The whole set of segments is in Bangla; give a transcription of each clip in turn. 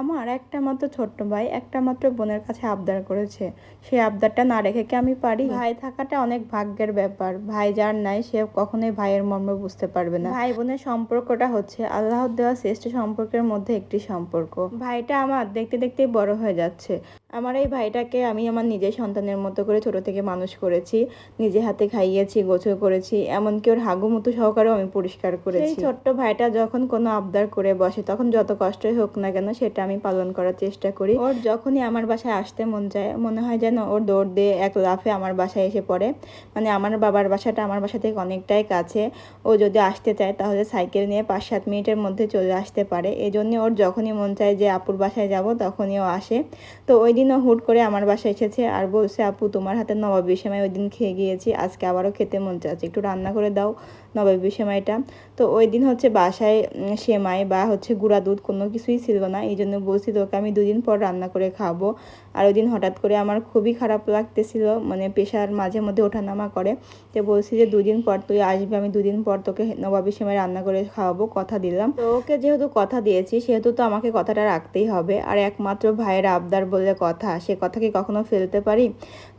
আমার একটা মাত্র ছোট্ট ভাই একটা মাত্র বোনের কাছে আবদার করেছে, সেই আবদারটা না রেখে কি আমি পারি? ভাই থাকাটা অনেক ভাগ্যের ব্যাপার। ভাই যার নাই সে কখনোই ভাইয়ের মর্ম বুঝতে পারবে না। ভাই বোনের সম্পর্কটা হচ্ছে আল্লাহর দেওয়া শ্রেষ্ঠ সম্পর্কের মধ্যে একটি সম্পর্ক। ভাইটা আমার দেখতে দেখতেই বড় হয়ে যাচ্ছে। আমার এই ভাইটাকে আমি আমার নিজের সন্তানের মতো করে ছোট থেকে মানুষ করেছি, নিজে হাতে খাইয়েছি, গোছল করেছি, এমনকি ওর হাগুমুতু সহকারেও আমি পরিষ্কার করেছি। সেই ছোট্ট ভাইটা যখন কোনো আবদার করে বসে তখন যত কষ্টই হোক না কেন সেটা আমি পালন করার চেষ্টা করি। ওর যখনই আমার বাসায় আসতে মন চায়, মনে হয় যেন ওর দৌড় দিয়ে এক লাফে আমার বাসায় এসে পড়ে। মানে আমার বাবার বাসাটা আমার বাসা থেকে অনেকটাই কাছে। ও যদি আসতে চায় তাহলে সাইকেল নিয়ে 5-7 মিনিটের মধ্যে চলে আসতে পারে। এই জন্য ওর যখনই মন চায় যে আপুর বাসায় যাব তখনই ও আসে। তো ওই দিনও হুট করে আমার বাসায় এসেছে আর বলছে, আপু তোমার হাতে নবাবী সেমাই ওই দিন খেয়ে গিয়েছি, আজকে আবারও খেতে মন চাচ্ছে, একটু রান্না করে দাও নবাবী সেমাইটা। তো ওই দিন হচ্ছে বাসায় সেমাই বা হচ্ছে গুঁড়া দুধ কোনো কিছুই ছিল না, এই জন্য বলছি তোকে আমি 2 দিন পর রান্না করে খাবো। আর ওই দিন হঠাৎ করে আমার খুবই খারাপ লাগতেছিল, মানে প্রেশার মাঝে মধ্যে ওঠানামা করে। তো বলছি যে 2 দিন পর তুই আসবি, আমি 2 দিন পর তোকে নবাবী সেমাই রান্না করে খাওয়াবো, কথা দিলাম। তো ওকে যেহেতু কথা দিয়েছি সেহেতু তো আমাকে কথাটা রাখতেই হবে। আর একমাত্র ভাইয়ের আবদার বলে কথা, সে কথা কি কখনো ফেলতে পারি?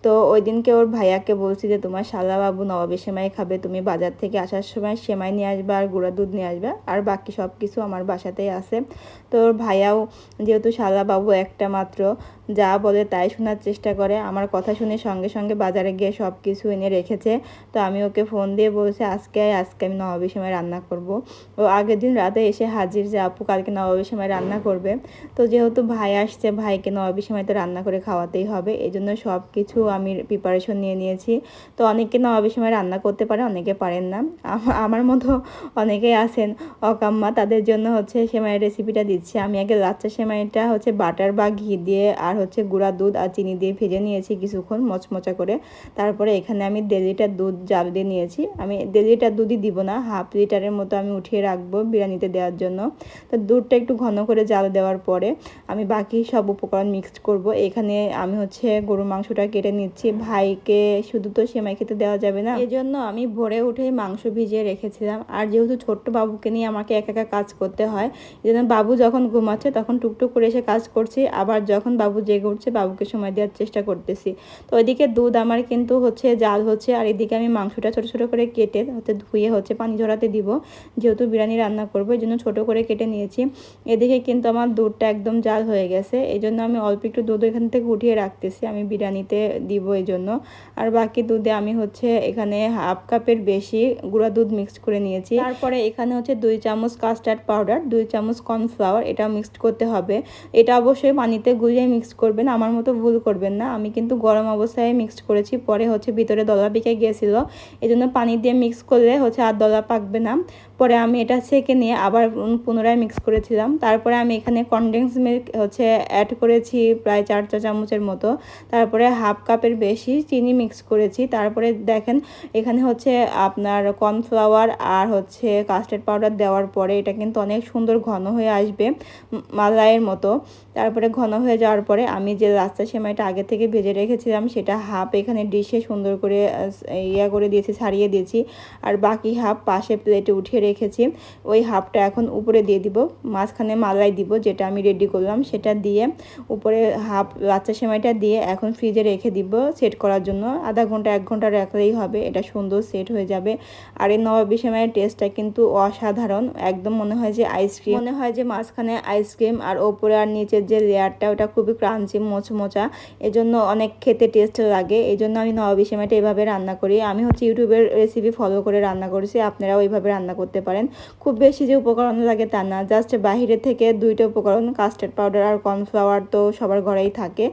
তো ওই দিনকে ওর ভাইয়াকে বলছি যে তোমার শালাবাবু নবাবী সেমাই খাবে, তুমি বাজার থেকে আসার সময় সেমাই নিয়ে আসবে আর গুঁড়া দুধ নিয়ে আসবে, আর বাকি সব কিছু আমার বাসাতেই আছে। তো ওর ভাইয়াও যেহেতু শালাবাবু একটা মাত্র, যা বলে তাই শোনার চেষ্টা করে। আমার কথা শুনে সঙ্গে সঙ্গে বাজারে গিয়ে সব কিছু এনে রেখেছে। তো আমি ওকে ফোন দিয়ে বলছি আজকে আমি নবাবী সেমাই রান্না করব। ও আগের দিন রাতে এসে হাজির যে আপু কালকে নবাবী সেমাই রান্না করবে। তো যেহেতু ভাই আসছে, ভাইকে নবাবী সেমাই তো রান্না করে খাওয়াতেই হবে, এই জন্য সব কিছু আমি প্রিপারেশন নিয়ে নিয়েছি। তো অনেকে নবাবী সেমাই রান্না করতে পারে, অনেকে পারেন না। আমার মতো অনেকেই আছেন অকাম্মা, তাদের জন্য হচ্ছে সেমাইয়ের রেসিপিটা দিচ্ছি। আমি আগে লাচ্চা সেমাইটা হচ্ছে বাটার বা ঘি দিয়ে আর হচ্ছে গুঁড়া দুধ আর চিনি দিয়ে ভেজে নিয়েছি কিছুক্ষণ মচমচা করে। তারপরে এখানে আমি 1.5 লিটার দুধ জাল দিয়ে নিয়েছি। আমি 1.5 লিটার দুধই দিব না, হাফ লিটারের মতো আমি উঠিয়ে রাখবো বিরিয়ানিতে দেওয়ার জন্য। তো দুধটা একটু ঘন করে জাল দেওয়ার পরে আমি বাকি সব উপকরণ মিক্সড করব। এখানে আমি হচ্ছে গরুর মাংসটা কেটে নিচ্ছি। ভাইকে শুধু তো সেমাই খেতে দেওয়া যাবে না, এই জন্য আমি ভোরে উঠেই মাংস ভিজিয়ে রেখেছিলাম। আর যেহেতু ছোট্ট বাবুকে নিয়ে আমাকে একা একা কাজ করতে হয়, এই জন্য বাবু যখন ঘুমাচ্ছে তখন টুকটুক করে এসে কাজ করছি, আবার যখন বাবু জেগে উঠছে বাবুকে সময় দেওয়ার চেষ্টা করতেছি। তো ওইদিকে দুধ আমার কিন্তু হচ্ছে জাল হচ্ছে, আর এদিকে আমি মাংসটা ছোট ছোট করে কেটে হচ্ছে ধুয়ে হচ্ছে পানি ঝরাতে দিব, যেহেতু বিরিয়ানি রান্না করবো এই জন্য ছোটো করে কেটে নিয়েছি। এদিকে কিন্তু আমার দুধটা একদম জাল হয়ে গেছে, এই জন্য আমি অল্প একটু দুধ এখান থেকে উঠিয়ে রাখতেছি, আমি বিরিয়ানিতে দিব এই জন্য। আর বাকি দুধে আমি হচ্ছে এখানে হাফ কাপের বেশি গুঁড়া দুধ মিক্সড করে নিয়েছি। তারপরে এখানে হচ্ছে 2 চামচ কাস্টার্ড পাউডার, 2 চামচ কর্নফ্লাওয়ার, এটা মিক্সড করতে হবে। এটা অবশ্যই পানিতে গুলিয়ে মিক্স করবেন, আমার মতো ভুল করবেন না। আমি কিন্তু গরম অবস্থায় মিক্সড করেছি, পরে হচ্ছে ভিতরে দলা পেকে গিয়েছিল, এই জন্য পানি দিয়ে মিক্স করলে হচ্ছে আর দলা পাকবে না। পরে আমি এটা সেঁকে নিয়ে আবার পুনরায় মিক্স করেছিলাম। তারপরে আমি এখানে কনডেন্স মিল্ক হচ্ছে অ্যাড করেছি প্রায় 4 চা চামচের মতো। তারপরে হাফ কাপের বেশি চিনি মিক্স করেছি। তারপরে দেখেন এখানে হচ্ছে আপনার কর্নফ্লাওয়ার আর হচ্ছে কাস্টার্ড পাউডার দেওয়ার পরে এটা কিন্তু অনেক সুন্দর ঘন হয়ে আসবে, মালাইয়ের মতো। তারপরে ঘন হয়ে যাওয়ার পরে আমি যে লাচ্চা সেমাইটা আগে থেকে ভেজে রেখেছিলাম সেটা হাফ এখানে ডিশে সুন্দর করে করে দিয়েছি, ছাড়িয়ে দিয়েছি। আর বাকি হাফ পাশে প্লেটে উঠিয়ে রেখেছি। ওই হাফটা এখন উপরে দিয়ে দিব, মাঝখানে মালাই দিব যেটা আমি রেডি করলাম, সেটা দিয়ে উপরে হাফ লাচ্চা সেমাইটা দিয়ে এখন ফ্রিজে রেখে দিব সেট করার জন্য। আধা ঘন্টা 1 ঘন্টা রাখলেই হবে, এটা সুন্দর সেট হয়ে যাবে। আর এই নবাবী সেমাইয়ের টেস্টটা কিন্তু অসাধারণ, একদম মনে হয় যে আইসক্রিম, মনে হয় যে মাঝখানে আইসক্রিম আর ওপরে আর নিচের যে লেয়ারটা ওটা খুবই ক্রাঞ্চি মোচমোচা, এজন্য অনেক খেতে টেস্ট লাগে। এই জন্য আমি নবাবী সেমাইটা এভাবে রান্না করি। আমি হচ্ছে ইউটিউবের রেসিপি ফলো করে রান্না করেছি, আপনারাও এইভাবে রান্না করতে পারেন। খুব বেশি যে উপকরণ লাগে তা না, জাস্ট বাহিরে থেকে 2টা উপকরণ, কাস্টার্ড পাউডার আর কর্নফ্লাওয়ার তো সবার ঘরেই থাকে,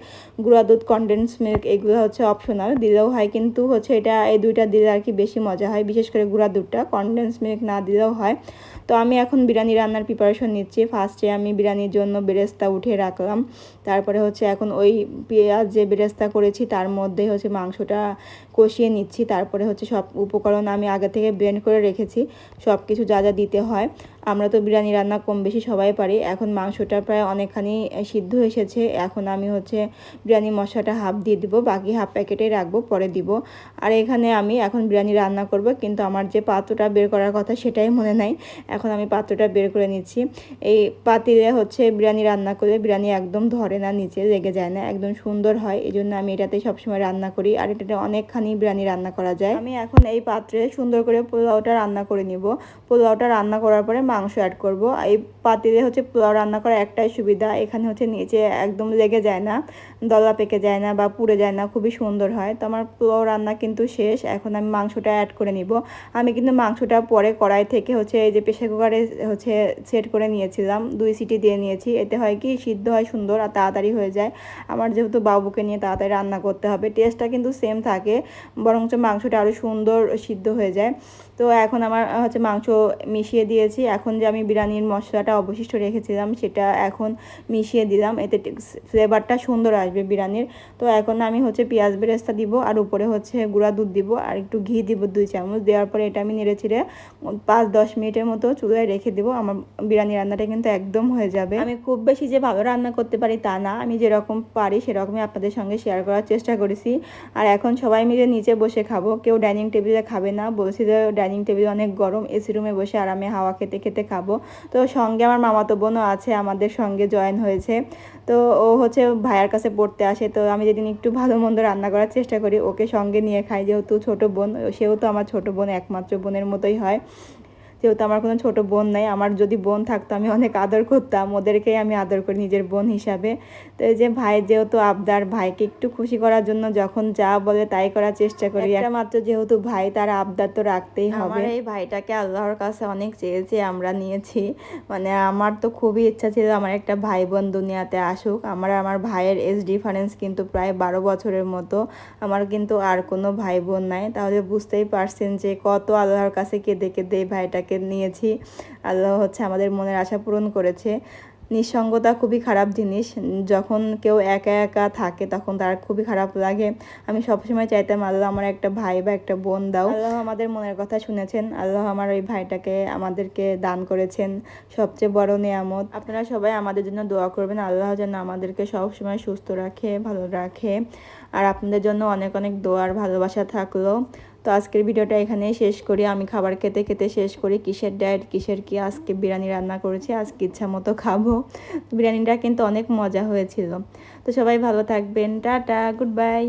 গুঁড়া দুধ, কনডেন্স মিল্ক এগুলো হচ্ছে অপশনাল, দিলেও হয়, কিন্তু হচ্ছে এটা এই 2টা দিলে আর কি বেশি মজা হয়, বিশেষ করে গুঁড়া দুধটা, কনডেন্স মিল্ক না দিলেও হয়। তো আমি এখন বিরিয়ানি রান্নার প্রিপারেশন নিচ্ছি। ফার্স্টে আমি বিরিয়ানির জন্য বেরেস্তা উঠিয়ে রাখলাম। তারপরে হচ্ছে এখন ওই পেঁয়াজ যে বেরেস্তা করেছি তার মধ্যে হচ্ছে মাংসটা কষিয়ে নিচ্ছি। তারপরে হচ্ছে সব উপকরণ আমি আগে থেকে ব্লেন্ড করে রেখেছি, সব কিছু যা যা দিতে হয়। আমরা তো বিরিয়ানি রান্না কম বেশি সবাই পারি। এখন মাংসটা প্রায় অনেকখানি সিদ্ধ এসেছে। এখন আমি হচ্ছে বিরিয়ানি মশলাটা হাফ দিয়ে দিব, বাকি হাফ প্যাকেটে রাখবো, পরে দিব। আর এখানে আমি এখন বিরিয়ানি রান্না করব, কিন্তু আমার যে পাত্রটা বের করার কথা সেটাই মনে নাই। এখন আমি পাত্রটা বের করে নিচ্ছি। এই পাতিলে হচ্ছে বিরিয়ানি রান্না করলে বিরিয়ানি একদম ধরে না, নিচে লেগে যায় না, একদম সুন্দর হয়। এই জন্য আমি এটাতে সবসময় রান্না করি, আর এটাতে অনেকখানি বিরিয়ানি রান্না করা যায়। আমি এখন এই পাত্রে সুন্দর করে পোলাওটা রান্না করে নিব। পোলাওটা রান্না করার পরে মাংস অ্যাড করব। এই পাতিলে হচ্ছে পোলাও রান্না করার একটাই সুবিধা, এখানে হচ্ছে নিচে একদম লেগে যায় না, দলা পেকে যায় না বা পুড়ে যায় না, খুবই সুন্দর হয়। তো আমার পোলাও রান্না কিন্তু শেষ। এখন আমি মাংসটা অ্যাড করে নিব। আমি কিন্তু মাংসটা পরে কড়াই থেকে হচ্ছে এই যে প্রেসার কুকারে হচ্ছে সেট করে নিয়েছিলাম, 2 সিটি দিয়ে নিয়েছি। এতে হয় কি সিদ্ধ হয় সুন্দর আর তাড়াতাড়ি হয়ে যায়। আমার যেহেতু বাবুকে নিয়ে তাড়াতাড়ি রান্না করতে হবে, টেস্টটা কিন্তু সেম থাকে, বরঞ্চ মাংসটা আরও সুন্দর সিদ্ধ হয়ে যায়। তো এখন আমার হচ্ছে মাংস মিশিয়ে দিয়েছি। এখন যে আমি বিরিয়ানির মশলাটা অবশিষ্ট রেখেছিলাম সেটা এখন মিশিয়ে দিলাম, এতে ফ্লেভারটা সুন্দর আসবে বিরিয়ানির। তো এখন আমি হচ্ছে পেঁয়াজ বেরেস্তা দিব, আর উপরে হচ্ছে গুঁড়া দুধ দিব, আর একটু ঘি দিব 2 চামচ। দেওয়ার পরে এটা আমি নেড়ে ছেড়ে 5-10 মিনিটের মতো চুলায় রেখে দেবো। আমার বিরিয়ানি রান্নাটা কিন্তু একদম হয়ে যাবে। আমি খুব বেশি যে ভালো রান্না করতে পারি তা না, আমি যেরকম পারি সেরকমই আপনাদের সঙ্গে শেয়ার করার চেষ্টা করেছি। আর এখন সবাই মিলে নিচে বসে খাবো, কেউ ডাইনিং টেবিলে খাবে না, বলছি যে ডাইনিং টেবিল অনেক গরম, এসি রুমে বসে আরামে হাওয়া খেতে খেতে খাবো। তো সঙ্গে আমার মামাতো বোনও আছে, আমাদের সঙ্গে জয়েন হয়েছে। তো ও হচ্ছে ভাইয়ার কাছে পড়তে আসে। তো আমি যেদিন একটু ভালো মন্দ রান্না করার চেষ্টা করি ওকে সঙ্গে নিয়ে খাই, যেহেতু ছোট বোন, সেও তো আমার ছোট বোন, একমাত্র বোনের মতোই হয়। যেহেতু আমার কোনো ছোট বোন নাই, আমার যদি বোন থাকতো আমি অনেক আদর করতাম, ওদেরকেই আমি আদর করি নিজের বোন হিসাবে। তো এই যে ভাই যেহেতু আবদার, ভাইকে একটু খুশি করার জন্য যখন যা বলে তাই করার চেষ্টা করি। একটা মাত্র যেহেতু ভাই, তার আবদার তো রাখতেই হবে। আমার এই ভাইটাকে আল্লাহর কাছে অনেক চেয়েছি, আমরা নিয়েছি। মানে আমার তো খুবই ইচ্ছা ছিল আমার একটা ভাই বোন দুনিয়াতে আসুক। আমার ভাইয়ের এজ ডিফারেন্স কিন্তু প্রায় 12 বছরের মতো। আমার কিন্তু আর কোনো ভাই বোন নাই, তাহলে বুঝতেই পারছেন যে কত আল্লাহর কাছে কেঁদে কেঁদে এই ভাইটাকে নিয়েছি। আল্লাহ হচ্ছে আমাদের মনের আশা পূরণ করেছে। নিঃসঙ্গতা খুবই খারাপ জিনিস, যখন কেউ একা একা থাকে তখন তার খুবই খারাপ লাগে। আমি সবসময় চাইতাম আল্লাহ আমার একটা ভাই বা একটা বোন দাও। আল্লাহ আমাদের মনের কথা শুনেছেন, আল্লাহ আমার ওই ভাইটাকে আমাদেরকে দান করেছেন, সবচেয়ে বড় নেয়ামত। আপনারা সবাই আমাদের জন্য দোয়া করবেন, আল্লাহ যেন আমাদেরকে সবসময় সুস্থ রাখে, ভালো রাখে। আর আপনাদের জন্য অনেক অনেক দোয়ার ভালোবাসা থাকলো। তো আজকের ভিডিওটা এখানেই শেষ করি। আমি খাবার খেতে খেতে শেষ করি, কিসের ডায়েট কিসের কি। আজকে বিরিয়ানি রান্না করেছি, আজকে ইচ্ছা মতো খাবো। বিরিয়ানিটা কিন্তু অনেক মজা হয়েছিল। তো সবাই ভালো থাকবেন, টাটা, গুড বাই।